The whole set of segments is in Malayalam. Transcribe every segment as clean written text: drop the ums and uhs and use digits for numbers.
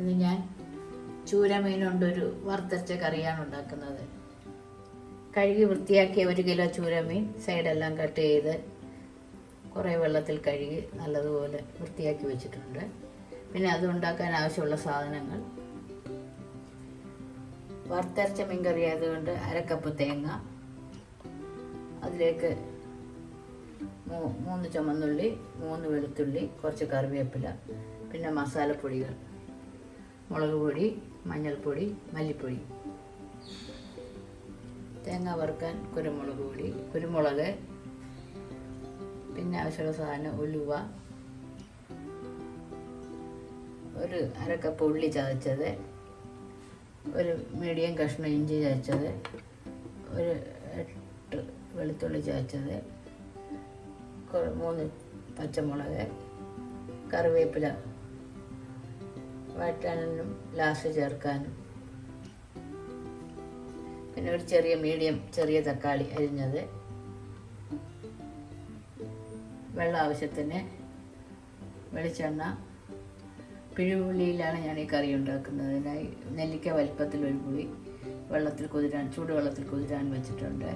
ഇന്ന് ഞാൻ ചൂരമീൻ കൊണ്ടൊരു വറുത്തരച്ച കറിയാണ് ഉണ്ടാക്കുന്നത്. കഴുകി വൃത്തിയാക്കിയ 1 കിലോ ചൂരമീൻ സൈഡെല്ലാം കട്ട് ചെയ്ത് കുറേ വെള്ളത്തിൽ കഴുകി നല്ലതുപോലെ വൃത്തിയാക്കി വെച്ചിട്ടുണ്ട്. പിന്നെ അത് ഉണ്ടാക്കാൻ ആവശ്യമുള്ള സാധനങ്ങൾ: വറുത്തരച്ച മീൻ കറി ആയതുകൊണ്ട് 1/2 കപ്പ് തേങ്ങ, അതിലേക്ക് 3 ചുമന്നുള്ളി, 3 വെളുത്തുള്ളി, കുറച്ച് കറിവേപ്പില, പിന്നെ മസാലപ്പൊടികൾ: മുളക് പൊടി, മഞ്ഞൾപ്പൊടി, മല്ലിപ്പൊടി. തേങ്ങ വറുക്കാൻ കുരുമുളക് പൊടി, കുരുമുളക്, പിന്നെ ആവശ്യമുള്ള സാധനം: ഉലുവ, 1/2 കപ്പ് ഉള്ളി ചതച്ചത്, ഒരു മീഡിയം കഷ്ണം ഇഞ്ചി ചതച്ചത്, 8 വെളുത്തുള്ളി ചതച്ചത്, 3 പച്ചമുളക്, കറിവേപ്പില വഴറ്റാനും ലാസ്റ്റ് ചേർക്കാനും, പിന്നെ ഒരു ചെറിയ തക്കാളി അരിഞ്ഞത്, വെള്ളം ആവശ്യത്തിന്, വെളിച്ചെണ്ണ. പിഴുപുളിയിലാണ് ഞാൻ ഈ കറി ഉണ്ടാക്കുന്നത്. അതിനായി നെല്ലിക്ക വലിപ്പത്തിൽ ഒരു പുളി ചൂടുവെള്ളത്തിൽ കുതിരാൻ വെച്ചിട്ടുണ്ട്.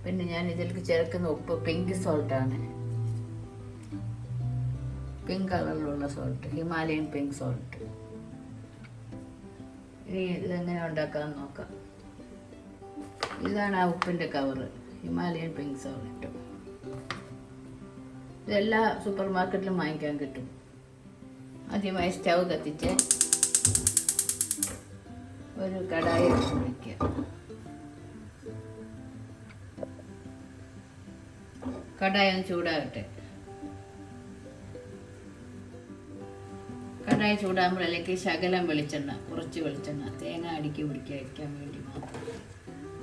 പിന്നെ ഞാൻ ഇതിലേക്ക് ചേർക്കുന്ന ഉപ്പ് പിങ്ക് സോൾട്ടാണ്, പിങ്ക് കളറിലുള്ള സോൾട്ട്, ഹിമാലയൻ പിങ്ക് സോൾട്ട്. ഇനി ഇതെങ്ങനെ ഉണ്ടാക്കാമെന്ന് നോക്കാം. ഇതാണ് ആ ഉപ്പിൻ്റെ കവറ്, ഹിമാലയൻ പിങ്ക് സോൾട്ട്. ഇതെല്ലാ സൂപ്പർ മാർക്കറ്റിലും വാങ്ങിക്കാൻ കിട്ടും. ആദ്യമായി സ്റ്റൗ കത്തിച്ച് ഒരു കടായി ഒഴിക്കുക. കടായി ഒന്ന് ചൂടാകട്ടെ. കടായി ചൂടാകുമ്പോൾ അതിലേക്ക് ശകലം വെളിച്ചെണ്ണ, കുറച്ച് വെളിച്ചെണ്ണ, തേങ്ങ അടുക്കി പിടിക്കാതിരിക്കാൻ വേണ്ടി മാത്രം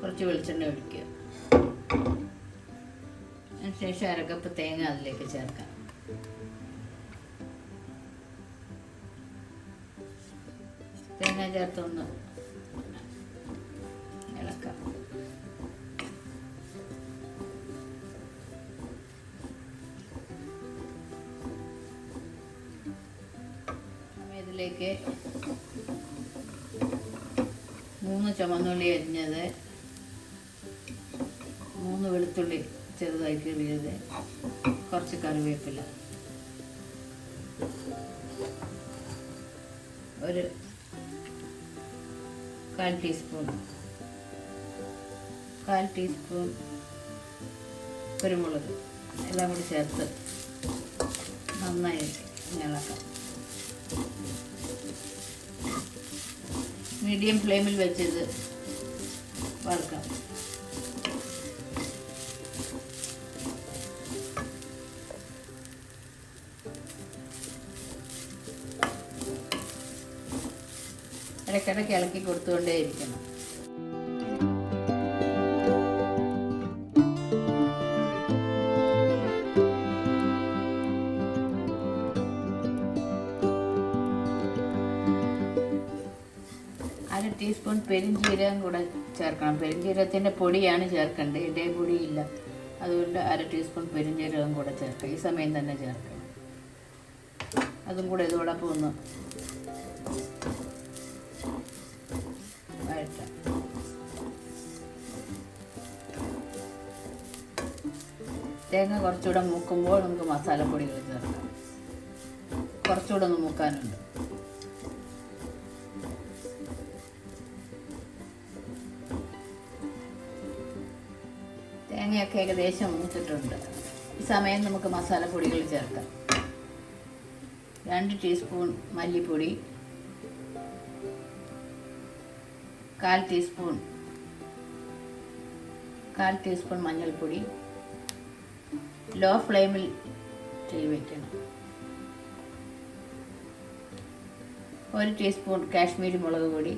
കുറച്ച് വെളിച്ചെണ്ണ ഒഴിക്കുക. അതിനുശേഷം 1/2 കപ്പ് തേങ്ങ അതിലേക്ക് ചേർക്കാം. തേങ്ങ ചേർത്തൊന്ന് ഇളക്കാം. ഇതിലേക്ക് 3 ചുമന്നുള്ളി അരിഞ്ഞത്, 3 വെളുത്തുള്ളി ചെറുതായി കീറിയത്, കുറച്ച് കറിവേപ്പില, ഒരു 1/4 ടീസ്പൂൺ കുരുമുളക്, എല്ലാം കൂടി ചേർത്ത് നന്നായി ഇളക്കാം. മീഡിയം ഫ്ലെയിമിൽ വെച്ചത് വറുക്കാം. ഇടയ്ക്കിടയ്ക്ക് ഇളക്കി കൊടുത്തുകൊണ്ടേയിരിക്കണം. അര ടീസ്പൂൺ പെരിഞ്ജീരകം കൂടെ ചേർക്കണം. പെരിഞ്ജീരകത്തിൻ്റെ പൊടിയാണ് ചേർക്കേണ്ടത്, എൻ്റെ പൊടിയില്ല. അതുകൊണ്ട് 1/2 ടീസ്പൂൺ പെരിഞ്ജീരകം കൂടെ ചേർക്കാം. ഈ സമയം തന്നെ ചേർക്കണം. അതും കൂടെ ഇതോടൊപ്പം ഒന്ന് വഴറ്റാം. തേങ്ങ കുറച്ചുകൂടെ മൂക്കുമ്പോൾ നമുക്ക് മസാലപ്പൊടികൾ ചേർക്കാം. കുറച്ചുകൂടെ ഒന്ന് മൂക്കാനുണ്ട്. തേങ്ങയൊക്കെ ഏകദേശം മൂത്തിട്ടുണ്ട്. ഈ സമയം നമുക്ക് മസാലപ്പൊടികൾ ചേർക്കാം. 2 ടീസ്പൂൺ മല്ലിപ്പൊടി, 1/4 ടീസ്പൂൺ മഞ്ഞൾപ്പൊടി. ലോ ഫ്ലെയിമിൽ തീ വയ്ക്കണം. 1 ടീസ്പൂൺ കാശ്മീരി മുളക് പൊടി,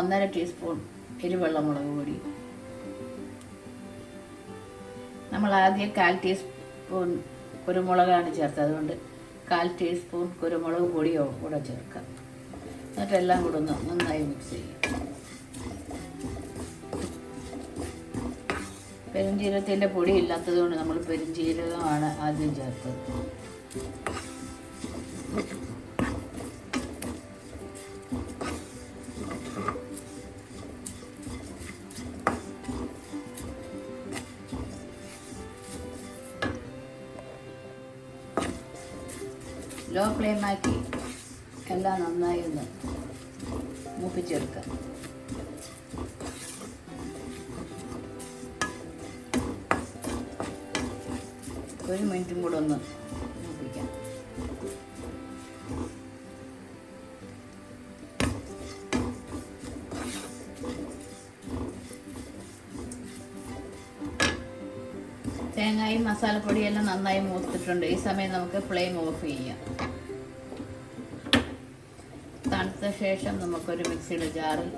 1/2 ടീസ്പൂൺ എരിവെള്ള മുളക് പൊടി. നമ്മൾ ആദ്യം 1/4 ടീസ്പൂൺ കുരുമുളകാണ് ചേർത്തത്, അതുകൊണ്ട് 1/4 ടീസ്പൂൺ കുരുമുളക് പൊടിയോ കൂടെ ചേർക്കാം. എന്നിട്ടെല്ലാം കൂടെ ഒന്ന് നന്നായി മിക്സ് ചെയ്യാം. പെരുംജീരകത്തിൻ്റെ പൊടി ഇല്ലാത്തത് കൊണ്ട് നമ്മൾ പെരുംജീരകമാണ് ആദ്യം ചേർത്തത്. ലോ ഫ്ലെയിമാക്കി എല്ലാം നന്നായി ഒന്ന് മൂപ്പിച്ചെടുക്കാം. ഒരു മിനിറ്റും കൂടെ ഒന്ന് മൂപ്പിക്കാം. തേങ്ങയും മസാലപ്പൊടിയെല്ലാം നന്നായി മൂത്തിട്ടുണ്ട്. ഈ സമയം നമുക്ക് ഫ്ലെയിം ഓഫ് ചെയ്യാം. തണുത്ത ശേഷം നമുക്കൊരു മിക്സിയുടെ ജാറിൽ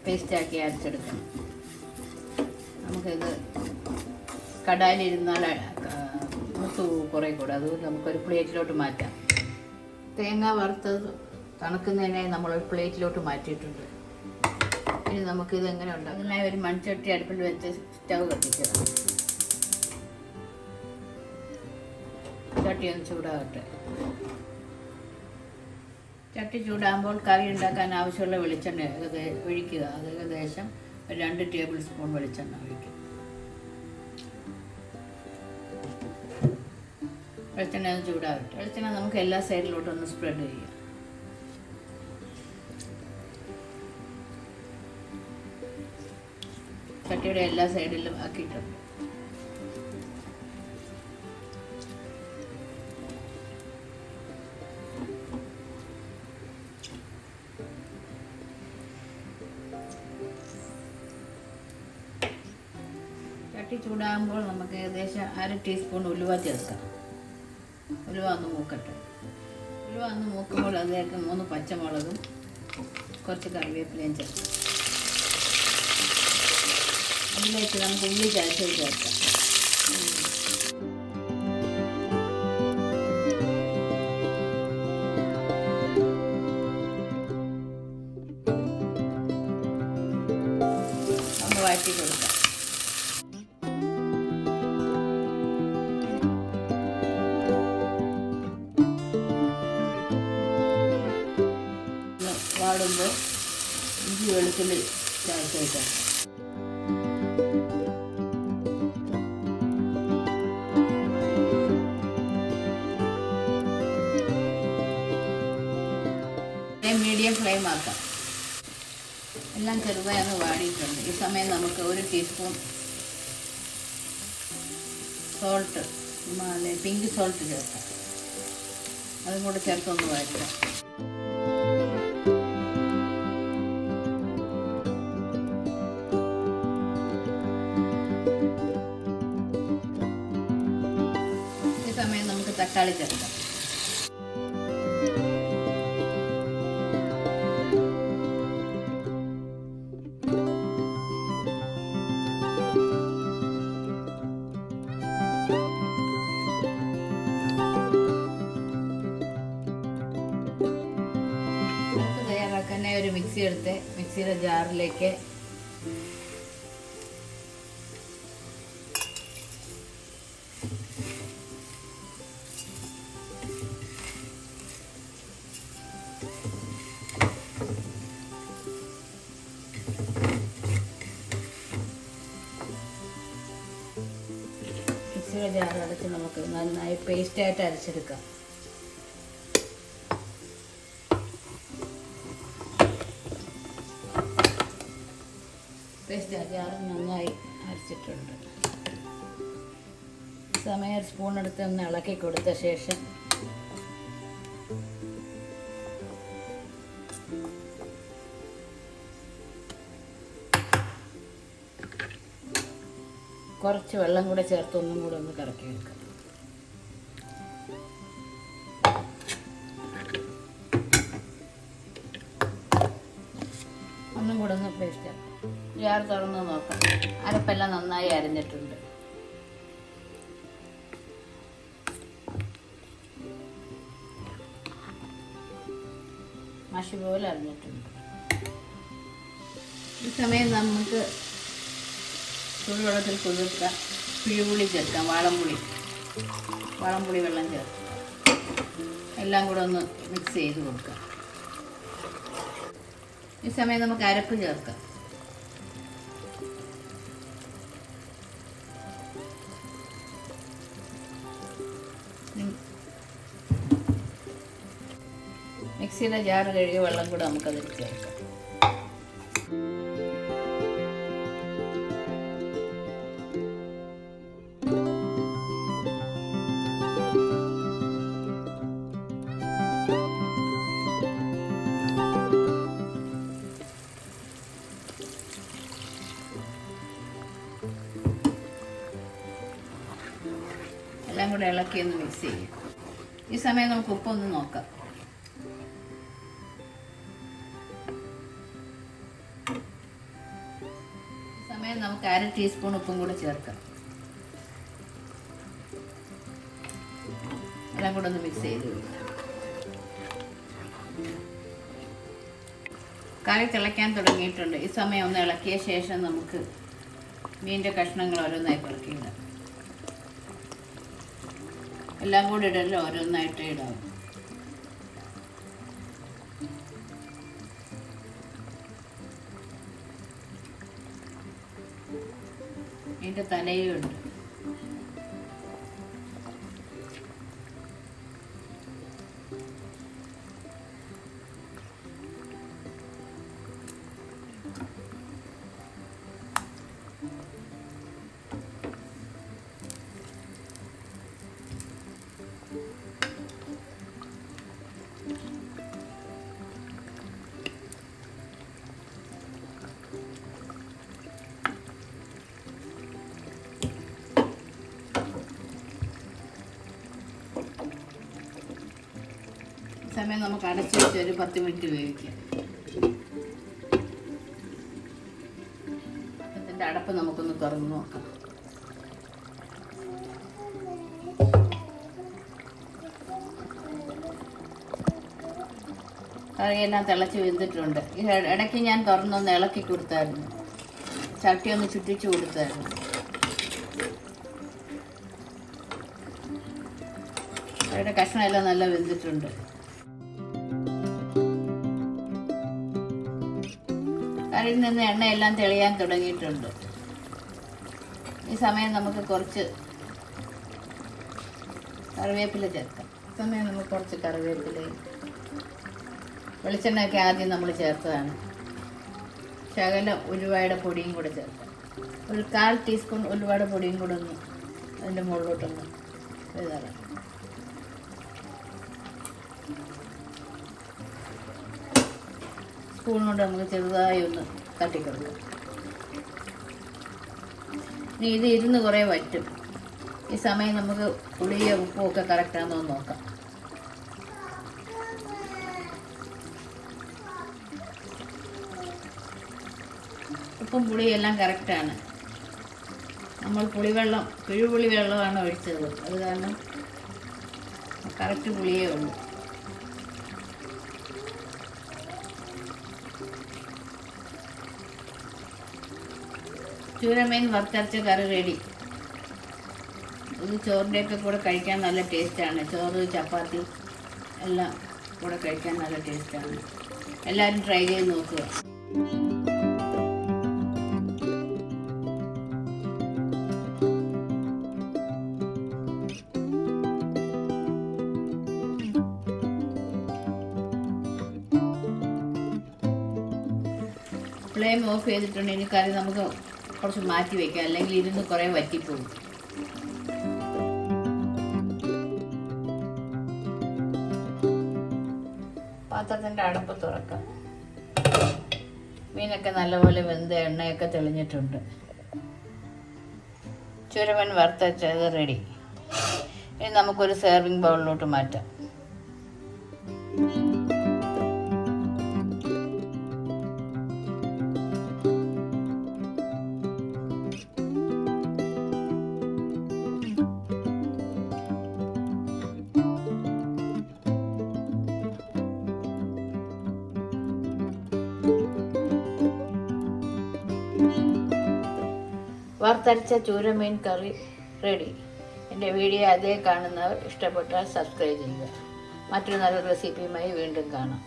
പേസ്റ്റാക്കി അരച്ചെടുക്കണം. നമുക്കിത് കടായിലിരുന്നാൽ മൂത്ത് കുറേ കൂടെ, അതുകൊണ്ട് നമുക്കൊരു പ്ലേറ്റിലോട്ട് മാറ്റാം. തേങ്ങ വറുത്തത് തണുക്കുന്നതിനായി നമ്മളൊരു പ്ലേറ്റിലോട്ട് മാറ്റിയിട്ടുണ്ട്. ഇനി നമുക്കിത് എങ്ങനെ ഉണ്ടാകും? അതിനായി ഒരു മൺചട്ടി അടുപ്പിൽ വെച്ച് സ്റ്റവ് കത്തിക്കണം. ചട്ടി ഒന്ന് ചൂടാകട്ടെ. ചട്ടി ചൂടാകുമ്പോൾ കറി ഉണ്ടാക്കാൻ ആവശ്യമുള്ള വെളിച്ചെണ്ണ ഒഴിക്കുക. അത് ഏകദേശം 2 ടേബിൾ സ്പൂൺ വെളിച്ചെണ്ണ ഒഴിക്കുക. വെളിച്ചെണ്ണ ഒന്ന് ചൂടാകട്ടെ. വെളിച്ചെണ്ണ നമുക്ക് എല്ലാ സൈഡിലോട്ടും ഒന്ന് സ്പ്രെഡ് ചെയ്യാം. ചട്ടിയുടെ എല്ലാ സൈഡിലും ആക്കിയിട്ടുണ്ട്. ചട്ടി ചൂടാകുമ്പോൾ നമുക്ക് ഏകദേശം 1/2 ടീസ്പൂൺ ഉലുവ ചേർക്കാം. ഉലുവ ഒന്ന് മൂക്കട്ടെ. ഉലുവ ഒന്ന് മൂക്കുമ്പോൾ അതിലേക്ക് 3 പച്ചമുളകും കുറച്ച് കറിവേപ്പിലയും ചേർക്കാം. അതിലേക്ക് നമുക്ക് ഉള്ളി ചതച്ചത് ചേർക്കാം. ഒന്ന് വഴറ്റി കൊടുക്കാം. വാടുമ്പോൾ ഇഞ്ചി വെളുത്തുള്ളി ചതച്ചത് ചേർക്കാം. മീഡിയം ഫ്ലെയിം ആക്കാം. എല്ലാം ചെറുതായി ഒന്ന് വാടിയിട്ടുണ്ട്. ഈ സമയം നമുക്ക് 1 ടീസ്പൂൺ സോൾട്ട്, പിങ്ക് സോൾട്ട് ചേർക്കാം. അതും കൂടെ ചേർത്തൊന്ന് വഴറ്റാം. ഈ സമയം നമുക്ക് തക്കാളി ചേർക്കാം. ഒരു മിക്സി എടുത്ത് മിക്സിയുടെ ജാറിലേക്ക് മിക്സിയുടെ ജാർ അടച്ച് നമുക്ക് നന്നായി പേസ്റ്റായിട്ട് അരച്ചെടുക്കാം. പേസ്റ്റ് ജാർ നന്നായി അരച്ചിട്ടുണ്ട്. സമയം സ്പൂൺ എടുത്ത് ഒന്ന് ഇളക്കി കൊടുത്ത ശേഷം കുറച്ച് വെള്ളം കൂടെ ചേർത്ത് ഒന്നും കൂടെ ഒന്ന് കറക്കി വെക്കാം. ഒന്നും കൂടെ ഒന്ന് പേസ്റ്റ് ആക്കാം. ജാർ തുറന്ന് നോക്കാം. അരപ്പെല്ലാം നന്നായി അരഞ്ഞിട്ടുണ്ട്. മഷി പോലെ അരഞ്ഞിട്ടുണ്ട്. ഈ സമയം നമുക്ക് ചൂടുവെള്ളത്തിൽ കുതിർത്ത പിഴുപുളി ചേർക്കാം. വാളംപുളി വെള്ളം ചേർക്കാം. എല്ലാം കൂടെ ഒന്ന് മിക്സ് ചെയ്ത് കൊടുക്കാം. ഈ സമയം നമുക്ക് അരപ്പ് ചേർക്കാം. മിക്സിയുടെ ജാറ് കഴുകിയ വെള്ളം കൂടെ നമുക്കതിൽ ചേർക്കാം. എല്ലാം കൂടെ ഇളക്കി ഒന്ന് മിക്സ് ചെയ്യും. ഈ സമയം നമുക്ക് ഉപ്പൊന്ന് നോക്കാം. ഈ സമയം നമുക്ക് 1/2 ടീസ്പൂൺ ഉപ്പും കൂടെ ചേർക്കാം. എല്ലാം കൂടെ ഒന്ന് മിക്സ് ചെയ്ത് കൊടുക്കാം. കറി തിളയ്ക്കാൻ തുടങ്ങിയിട്ടുണ്ട്. ഈ സമയം ഒന്ന് ഇളക്കിയ ശേഷം നമുക്ക് മീനിൻ്റെ കഷ്ണങ്ങൾ ഓരോന്നായി പെറുക്കിയിടാം. എല്ലാം കൂടി ഇടല്ലോ, ഓരോന്നായിട്ട് ഇടാം. ഇതിൻ്റെ തലയും ഉണ്ട്. സമയം നമുക്ക് അടച്ചു വെച്ച് ഒരു 10 മിനിറ്റ് വേവിക്കാം. ഇതിൻ്റെ അടപ്പ് നമുക്കൊന്ന് തുറന്ന് നോക്കാം. കറിയെല്ലാം തിളച്ച് വെന്തിട്ടുണ്ട്. ഇടയ്ക്ക് ഞാൻ തുറന്നൊന്ന് ഇളക്കി കൊടുത്തായിരുന്നു, ചട്ടി ഒന്ന് ചുറ്റിച്ചു കൊടുത്തായിരുന്നു. കറിയുടെ കഷ്ണമെല്ലാം നല്ല വെന്തിട്ടുണ്ട്. കറിയിൽ നിന്ന് എണ്ണയെല്ലാം തെളിയാൻ തുടങ്ങിയിട്ടുണ്ട്. ഈ സമയം നമുക്ക് കുറച്ച് കറിവേപ്പില ചേർക്കാം. ഈ സമയം നമുക്ക് കുറച്ച് കറിവേപ്പിലയും വെളിച്ചെണ്ണയൊക്കെ ആദ്യം നമ്മൾ ചേർത്തതാണ്. ശകലം ഉലുവയുടെ പൊടിയും കൂടെ ചേർക്കാം. ഒരു 1/4 ടീസ്പൂൺ ഉലുവയുടെ പൊടിയും കൂടെ ഒന്ന് അതിൻ്റെ മുകളിലോട്ടൊന്ന് ഇതാകാം. സ്പൂൺ കൊണ്ട് നമുക്ക് ചെറുതായി ഒന്ന് തട്ടിക്കൊടുക്കാം. ഇനി ഇത് ഇരുന്ന് കുറേ വറ്റും. ഈ സമയം നമുക്ക് പുളിയോ ഉപ്പും ഒക്കെ കറക്റ്റാണെന്നോ നോക്കാം. ഉപ്പും പുളിയും എല്ലാം കറക്റ്റാണ്. നമ്മൾ പുളിവെള്ളം പിഴുപുളി വെള്ളമാണ് ഒഴിച്ചത്. അത് കാരണം കറക്റ്റ് പുളിയേ ഉള്ളൂ. ചൂരമീൻ വറുത്തരച്ച കറി റെഡി. ഇത് ചോറിൻ്റെയൊക്കെ കൂടെ കഴിക്കാൻ നല്ല ടേസ്റ്റാണ്. ചോറ്, ചപ്പാത്തി എല്ലാം കൂടെ കഴിക്കാൻ നല്ല ടേസ്റ്റാണ്. എല്ലാവരും ട്രൈ ചെയ്ത് നോക്കുക. ഫ്ലെയിം ഓഫ് ചെയ്തിട്ടുണ്ട്. ഇനി കറി നമുക്ക് കുറച്ച് മാറ്റി വയ്ക്കാം, അല്ലെങ്കിൽ ഇരുന്ന് കുറേ വറ്റിപ്പോകും. പാത്രത്തിൻ്റെ അടപ്പ് തുറക്കാം. മീനൊക്കെ നല്ലപോലെ വെന്ത് എണ്ണയൊക്കെ തെളിഞ്ഞിട്ടുണ്ട്. ചുരമൻ വറുത്തരച്ചത് റെഡി. ഇനി നമുക്കൊരു സെർവിങ് ബൗളിലോട്ട് മാറ്റാം. വറുത്തരച്ച ചൂരമീൻ കറി റെഡി. എൻ്റെ വീഡിയോ അതേ കാണുന്നവർ ഇഷ്ടപ്പെട്ടാൽ സബ്സ്ക്രൈബ് ചെയ്യുക. മറ്റൊരു നല്ല റെസിപ്പിയുമായി വീണ്ടും കാണാം.